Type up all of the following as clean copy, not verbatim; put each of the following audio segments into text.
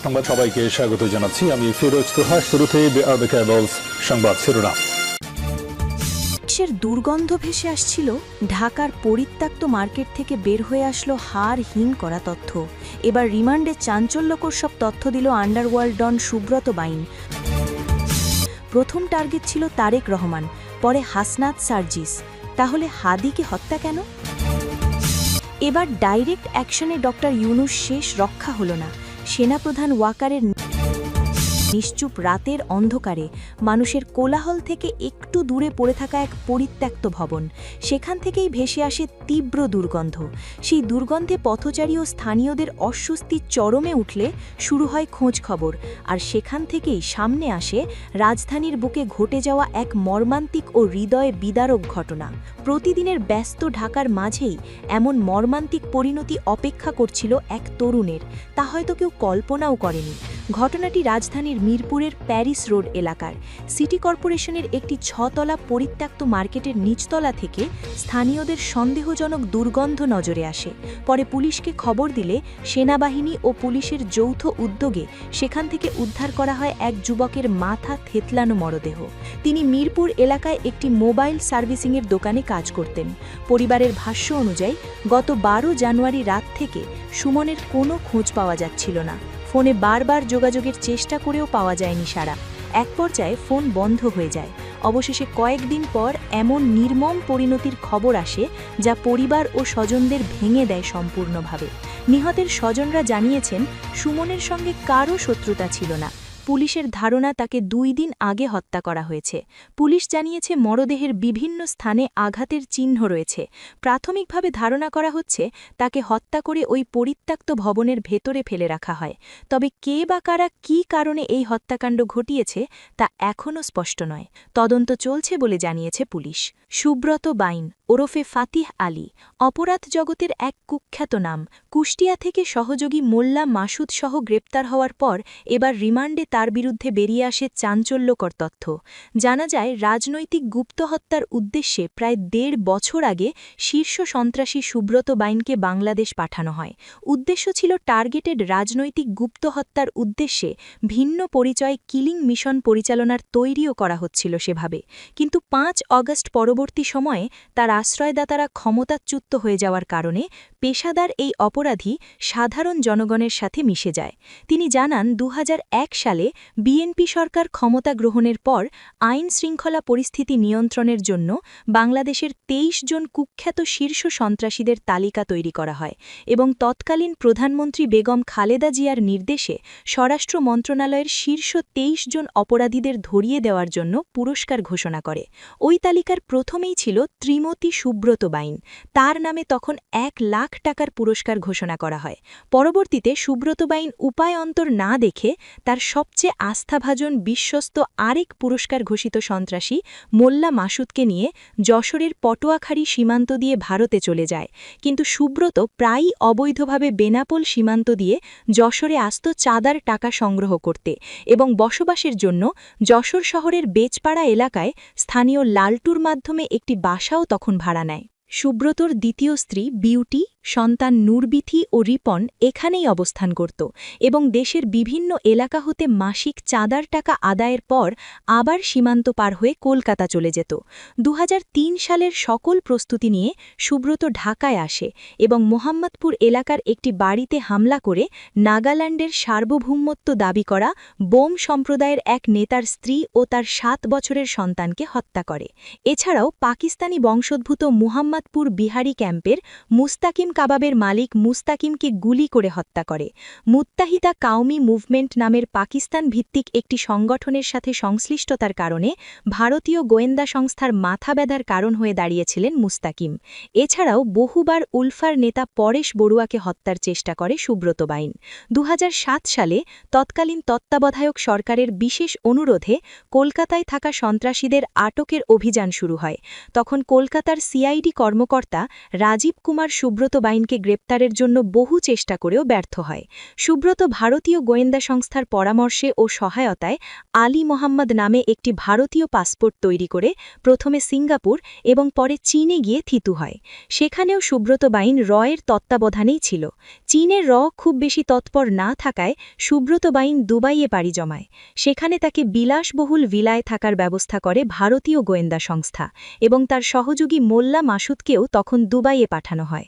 সংবাদ সবাইকে স্বাগত জানাচ্ছি। আমি ফিরোজ তোহা। শুরুতেই সংবাদ শিরোনাম। দেশের দুর্গন্ধ ভেসে আসছিল। ঢাকার পরিত্যক্ত মার্কেট থেকে বের হয়ে আসলো হাড়হীন করা তথ্য। এবার রিমান্ডে চাঞ্চল্যকর সব তথ্য দিল আন্ডারওয়ার্ল্ড ডন সুব্রত বাইন। প্রথম টার্গেট ছিল তারেক রহমান, পরে হাসনাত সার্জিস। তাহলে হাদিকে হত্যা কেন? এবার ডাইরেক্ট অ্যাকশনে ডক্টর ইউনূস শেষ রক্ষা হল না। সেনাপ্রধান ওয়াকারের নিশ্চুপ রাতের অন্ধকারে মানুষের কোলাহল থেকে একটু দূরে পড়ে থাকা এক পরিত্যক্ত ভবন, সেখান থেকেই ভেসে আসে তীব্র দুর্গন্ধ। সেই দুর্গন্ধে পথচারী ও স্থানীয়দের অস্বস্তি চরমে উঠলে শুরু হয় খোঁজ খবর, আর সেখান থেকেই সামনে আসে রাজধানীর বুকে ঘটে যাওয়া এক মর্মান্তিক ও হৃদয়ে বিদারক ঘটনা। প্রতিদিনের ব্যস্ত ঢাকার মাঝেই এমন মর্মান্তিক পরিণতি অপেক্ষা করছিল এক তরুণের, তা হয়তো কেউ কল্পনাও করেনি। ঘটনাটি রাজধানীর মিরপুরের প্যারিস রোড এলাকার সিটি কর্পোরেশনের একটি 6তলা পরিত্যক্ত মার্কেটের নিচতলা থেকে স্থানীয়দের সন্দেহজনক দুর্গন্ধ নজরে আসে। পরে পুলিশকে খবর দিলে সেনাবাহিনী ও পুলিশের যৌথ উদ্যোগে সেখান থেকে উদ্ধার করা হয় এক যুবকের মাথা থেতলানো মরদেহ। তিনি মিরপুর এলাকায় একটি মোবাইল সার্ভিসিংয়ের দোকানে কাজ করতেন। পরিবারের ভাষ্য অনুযায়ী গত 12 জানুয়ারি রাত থেকে সুমনের কোনো খোঁজ পাওয়া যাচ্ছিল না। ফোনে বারবার যোগাযোগের চেষ্টা করেও পাওয়া যায়নি সাড়া। এক পর্যায়ে ফোন বন্ধ হয়ে যায়। অবশেষে কয়েকদিন পর এমন নির্মম পরিণতির খবর আসে যা পরিবার ও স্বজনদের ভেঙে দেয় সম্পূর্ণভাবে। নিহতের স্বজনরা জানিয়েছেন সুমনের সঙ্গে কারও শত্রুতা ছিল না। পুলিশের ধারণা তাকে 2 দিন আগে হত্যা করা হয়েছে। পুলিশ জানিয়েছে মরদেহের বিভিন্ন স্থানে আঘাতের চিহ্ন রয়েছে। প্রাথমিকভাবে ধারণা করা হচ্ছে তাকে হত্যা করে ওই পরিত্যক্ত ভবনের ভেতরে ফেলে রাখা হয়। তবে কে বা কারা কী কারণে এই হত্যাকাণ্ড ঘটিয়েছে তা এখনও স্পষ্ট নয়। তদন্ত চলছে বলে জানিয়েছে পুলিশ। সুব্রত বাইন ওরফে ফাতিহ আলী অপরাধ জগতের এক কুখ্যাত নাম। কুষ্টিয়া থেকে সহযোগী মোল্লা মাসুদ সহ গ্রেপ্তার হওয়ার পর এবার রিমান্ডে তার বিরুদ্ধে বেরিয়ে আসে চাঞ্চল্যকর তথ্য। জানা যায় রাজনৈতিক গুপ্ত হত্যার উদ্দেশ্যে প্রায় 1.5 বছর আগে শীর্ষ সন্ত্রাসী সুব্রত বাইনকে বাংলাদেশ পাঠানো হয়। উদ্দেশ্য ছিল টার্গেটেড রাজনৈতিক গুপ্ত হত্যার উদ্দেশ্যে ভিন্ন পরিচয় কিলিং মিশন পরিচালনার তৈরিও করা হচ্ছিল সেভাবে। কিন্তু 5 অগস্ট পরবর্তী সময়ে তার আশ্রয়দাতারা ক্ষমতাচ্যুত হয়ে যাওয়ার কারণে পেশাদার এই অপরাধী সাধারণ জনগণের সাথে মিশে যায়। তিনি জানান 2001 সালে বিএনপি সরকার ক্ষমতা গ্রহণের পর আইন শৃঙ্খলা পরিস্থিতি নিয়ন্ত্রণের জন্য বাংলাদেশের 23 জন কুখ্যাত শীর্ষ সন্ত্রাসীদের তালিকা তৈরি করা হয় এবং তৎকালীন প্রধানমন্ত্রী বেগম খালেদা জিয়ার নির্দেশে স্বরাষ্ট্র মন্ত্রণালয়ের শীর্ষ 23 জন অপরাধীদের ধরিয়ে দেওয়ার জন্য পুরস্কার ঘোষণা করে। ওই তালিকার প্রথমেই ছিল ত্রিমতি সুব্রত বাইন। তার নামে তখন 1 লাখ টাকার পুরস্কার ঘোষণা করা হয়। পরবর্তীতে সুব্রত বাইন উপায় অন্তর না দেখে তার সবচেয়ে আস্থাভাজন বিশ্বস্ত আরেক পুরস্কার ঘোষিত সন্ত্রাসী মোল্লা মাসুদকে নিয়ে যশোরের পটুয়াখালী সীমান্ত দিয়ে ভারতে চলে যায়। কিন্তু সুব্রত প্রায়ই অবৈধভাবে বেনাপোল সীমান্ত দিয়ে যশোরে আসত চাঁদার টাকা সংগ্রহ করতে এবং বসবাসের জন্য যশোর শহরের বেচপাড়া এলাকায় স্থানীয় লালটুর মাধ্যমে একটি বাসাও তখন ভাড়া নেয়। সুব্রতর দ্বিতীয় স্ত্রী বিউটি, সন্তান নূরবিথি ও রিপন এখানেই অবস্থান করত এবং দেশের বিভিন্ন এলাকা হতে মাসিক চাঁদার টাকা আদায়ের পর আবার সীমান্ত পার হয়ে কলকাতা চলে যেত। 2003 সালের সকল প্রস্তুতি নিয়ে সুব্রত ঢাকায় আসে এবং মোহাম্মদপুর এলাকার একটি বাড়িতে হামলা করে নাগাল্যান্ডের সার্বভৌমত্ব দাবি করা বোম সম্প্রদায়ের এক নেতার স্ত্রী ও তার 7 বছরের সন্তানকে হত্যা করে। এছাড়াও পাকিস্তানি বংশোদ্ভূত মুহাম্মদপুর বিহারি ক্যাম্পের মুস্তাকিম কাবাবের মালিক মুস্তাকিমকে গুলি করে হত্যা করে। মুত্তাহিদা কাউমি মুভমেন্ট নামের পাকিস্তান ভিত্তিক একটি সংগঠনের সাথে সংশ্লিষ্টতার কারণে ভারতীয় গোয়েন্দা সংস্থার মাথা ব্যথার কারণ হয়ে দাঁড়িয়েছিলেন মুস্তাকিম। এছাড়াও বহুবার উলফার নেতা পরেশ বড়ুয়াকে হত্যার চেষ্টা করে সুব্রত বাইন। 2007 সালে তৎকালীন তত্ত্বাবধায়ক সরকারের বিশেষ অনুরোধে কলকাতায় থাকা সন্ত্রাসীদের আটকের অভিযান শুরু হয়। তখন কলকাতার সিআইডি কর্মকর্তা রাজীব কুমার সুব্রত বাইনকে গ্রেপ্তারের জন্য বহু চেষ্টা করেও ব্যর্থ হয়। সুব্রত ভারতীয় গোয়েন্দা সংস্থার পরামর্শে ও সহায়তায় আলী মোহাম্মদ নামে একটি ভারতীয় পাসপোর্ট তৈরি করে প্রথমে সিঙ্গাপুর এবং পরে চীনে গিয়ে থিতু হয়। সেখানেও সুব্রত বাইন রয়ের তত্ত্বাবধানেই ছিল। চীনের খুব বেশি তৎপর না থাকায় সুব্রত বাইন দুবাইয়ে পাড়ি জমায়। সেখানে তাকে বিলাসবহুল ভিলায় থাকার ব্যবস্থা করে ভারতীয় গোয়েন্দা সংস্থা এবং তার সহযোগী মোল্লা মাসুদকেও তখন দুবাইয়ে পাঠানো হয়।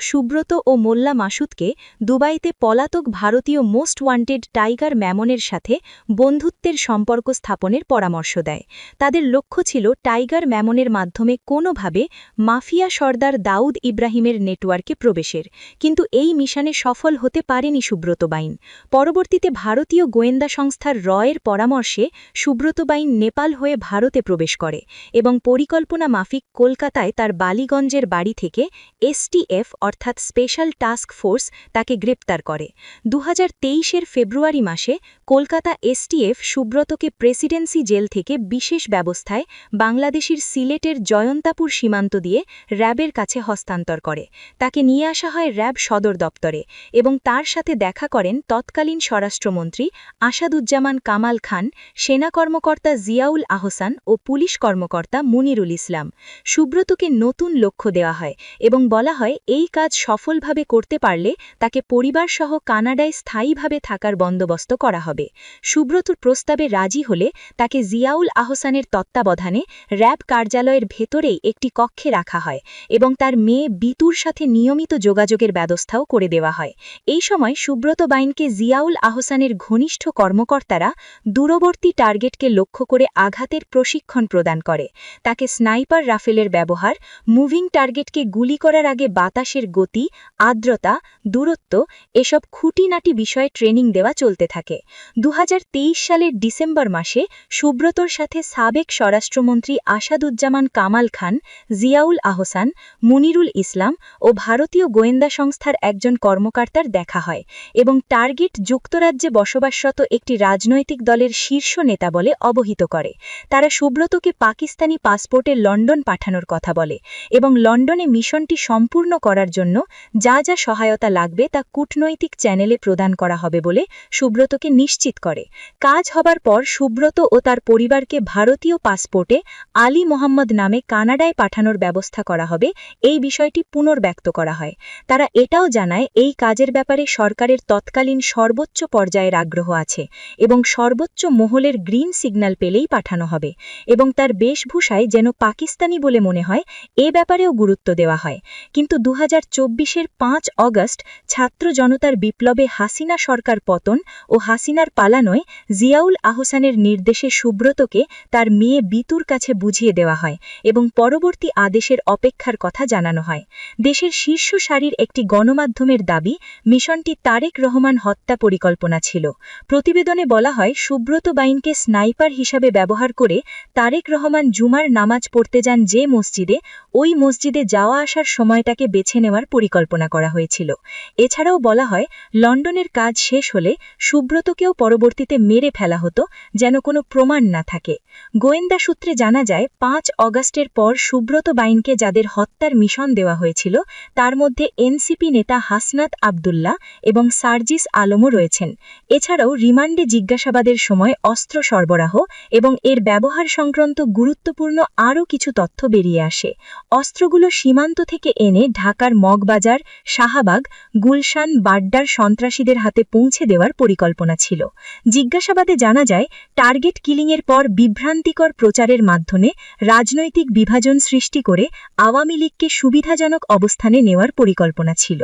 সুব্রত ও মোল্লা মাসুদকে দুবাইতে পলাতক ভারতীয় মোস্ট ওয়ান্টেড টাইগার ম্যামনের সাথে বন্ধুত্বের সম্পর্ক স্থাপনের পরামর্শ দেয়। তাদের লক্ষ্য ছিল টাইগার ম্যামনের মাধ্যমে কোনোভাবে মাফিয়া সর্দার দাউদ ইব্রাহিমের নেটওয়ার্কে প্রবেশের, কিন্তু এই মিশনে সফল হতে পারেনি সুব্রত বাইন। পরবর্তীতে ভারতীয় গোয়েন্দা সংস্থার রয়ের পরামর্শে সুব্রত বাইন নেপাল হয়ে ভারতে প্রবেশ করে এবং পরিকল্পনা মাফিক কলকাতায় তার বালিগঞ্জের বাড়ি থেকে এসটিএফ অর্থাৎ স্পেশাল টাস্ক ফোর্স তাকে গ্রেপ্তার করে। 2023-এর ফেব্রুয়ারি মাসে কলকাতা এসটিএফ সুব্রতকে প্রেসিডেন্সি জেল থেকে বিশেষ ব্যবস্থায় বাংলাদেশের সিলেটের জয়ন্তাপুর সীমান্ত দিয়ে র্যাবের কাছে হস্তান্তর করে। তাকে নিয়ে আসা হয় র্যাব সদর দপ্তরে এবং তার সাথে দেখা করেন তৎকালীন স্বরাষ্ট্রমন্ত্রী আসাদুজ্জামান কামাল খান, সেনা কর্মকর্তা জিয়াউল আহসান ও পুলিশ কর্মকর্তা মুনিরুল ইসলাম। সুব্রতকে নতুন লক্ষ্য দেওয়া হয় এবং বলা হয় এই কাজ সফলভাবে করতে পারলে তাকে পরিবারসহ কানাডায় স্থায়ীভাবে থাকার বন্দোবস্ত করা হবে। সুব্রতর প্রস্তাবে রাজি হলে তাকে জিয়াউল আহসানের তত্ত্বাবধানে র্যাব কার্যালয়ের ভেতরেই একটি কক্ষে রাখা হয় এবং তার মেয়ে বিতুর সাথে নিয়মিত যোগাযোগের ব্যবস্থাও করে দেওয়া হয়। এই সময় সুব্রত বাইনকে জিয়াউল আহসানের ঘনিষ্ঠ কর্মকর্তারা দূরবর্তী টার্গেটকে লক্ষ্য করে আঘাতের প্রশিক্ষণ প্রদান করে। তাকে স্নাইপার রাফেলের ব্যবহার, মুভিং টার্গেটকে গুলি করার আগে বাতাসের গতি, আর্দ্রতা, দূরত্ব এসব খুঁটিনাটি বিষয়ে ট্রেনিং দেওয়া চলতে থাকে। 2023 সালের ডিসেম্বর মাসে সুব্রতর সাথে সাবেক স্বরাষ্ট্রমন্ত্রী আসাদুজ্জামান কামাল খান, জিয়াউল আহসান, মুনিরুল ইসলাম ও ভারতীয় গোয়েন্দা সংস্থার একজন কর্মকর্তার দেখা হয় এবং টার্গেট যুক্তরাজ্যে বসবাসরত একটি রাজনৈতিক দলের শীর্ষ নেতা বলে অবহিত করে। তারা সুব্রতকে পাকিস্তানি পাসপোর্টে লন্ডন পাঠানোর কথা বলে এবং লন্ডনে মিশনটি সম্পূর্ণ করার জন্য যা যা সহায়তা লাগবে তা কূটনৈতিক চ্যানেলে প্রদান করা হবে বলে সুব্রতকে নিশ্চিত করে। কাজ হবার পর সুব্রত ও তার পরিবারকে ভারতীয় পাসপোর্টে আলী মোহাম্মদ নামে কানাডায় পাঠানোর ব্যবস্থা করা হবে, এই বিষয়টি পুনর্ব্যক্ত করা হয়। তারা এটাও জানায় এই কাজের ব্যাপারে সরকারের তৎকালীন সর্বোচ্চ পর্যায়ের আগ্রহ আছে এবং সর্বোচ্চ মহলের গ্রিন সিগন্যাল পেলেই পাঠানো হবে এবং তার বেশভূষায় যেন পাকিস্তানি বলে মনে হয় এ ব্যাপারেও গুরুত্ব দেওয়া হয়। কিন্তু 2024-এর 5 অগস্ট ছাত্র জনতার বিপ্লবে হাসিনা সরকার পতন ও হাসিনার পালানোয় জিয়াউল আহসানের নির্দেশে সুব্রতকে তার মেয়ে বিতুর কাছে বুঝিয়ে দেওয়া হয় এবং পরবর্তী আদেশের অপেক্ষার কথা জানানো হয়। দেশের শীর্ষ সারির একটি গণমাধ্যমের দাবি মিশনটি তারেক রহমান হত্যা পরিকল্পনা ছিল। প্রতিবেদনে বলা হয় সুব্রত বাইনকে স্নাইপার হিসাবে ব্যবহার করে তারেক রহমান জুমার নামাজ পড়তে যান যে মসজিদে, ওই মসজিদে যাওয়া আসার সময়টাকে বেছে নেওয়ার পরিকল্পনা করা হয়েছিল। এছাড়াও বলা হয় লন্ডনের কাজ শেষ হলে সুব্রতকেও পরবর্তীতে মেরে ফেলা হতো যেন কোনো প্রমাণ না থাকে। গোয়েন্দা সূত্রে জানা যায় 5 অগস্টের পর সুব্রত বাইনকে যাদের হত্যার মিশন দেওয়া হয়েছিল তার মধ্যে এনসিপি নেতা হাসনাত আবদুল্লাহ এবং সার্জিস আলমও রয়েছেন। এছাড়াও রিমান্ডে জিজ্ঞাসাবাদের সময় অস্ত্র সরবরাহ এবং এর ব্যবহার সংক্রান্ত গুরুত্বপূর্ণ আরও কিছু তথ্য বেরিয়ে আসে। অস্ত্রগুলো সীমান্ত থেকে এনে ঢাকার মগবাজার, শাহবাগ, গুলশান, বাড্ডার সন্ত্রাসীদের হাতে পৌঁছে দেওয়ার পরিকল্পনা ছিল। জিজ্ঞাসাবাদে জানা যায় টার্গেট কিলিংয়ের পর বিভ্রান্তিকর প্রচারের মাধ্যমে রাজনৈতিক বিভাজন সৃষ্টি করে আওয়ামী লীগকে সুবিধাজনক অবস্থানে নেওয়ার পরিকল্পনা ছিল।